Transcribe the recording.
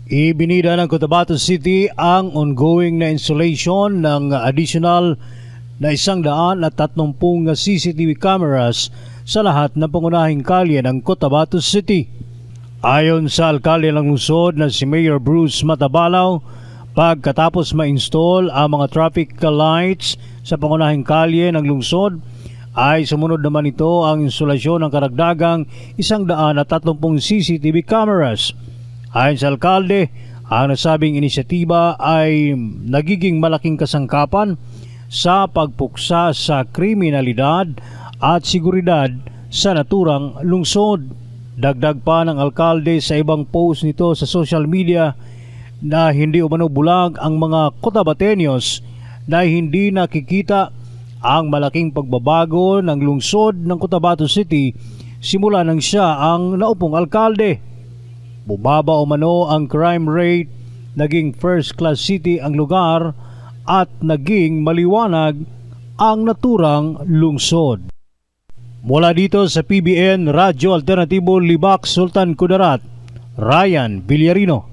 Ibinida ng Cotabato City ang ongoing na installation ng additional na 130 CCTV cameras sa lahat ng pangunahing kalye ng Cotabato City. Ayon sa alkalde ng lungsod na si Mayor Bruce Matabalaw, pagkatapos ma-install ang mga traffic lights sa pangunahing kalye ng lungsod, ay sumunod naman ito ang instalasyon ng karagdagang 130 CCTV cameras. Ayon sa alkalde, ang nasabing inisyatiba ay nagiging malaking kasangkapan sa pagpuksa sa kriminalidad at seguridad sa naturang lungsod. Dagdag pa ng alkalde sa ibang post nito sa social media na hindi umano bulag ang mga Cotabateños na hindi nakikita ang malaking pagbabago ng lungsod ng Cotabato City simula nang siya ang naupong alkalde. Bumaba umano ang crime rate, naging first class city ang lugar at naging maliwanag ang naturang lungsod. Mula dito sa PBN Radyo Alternatibo Libak, Sultan Kudarat, Ryan Villarino.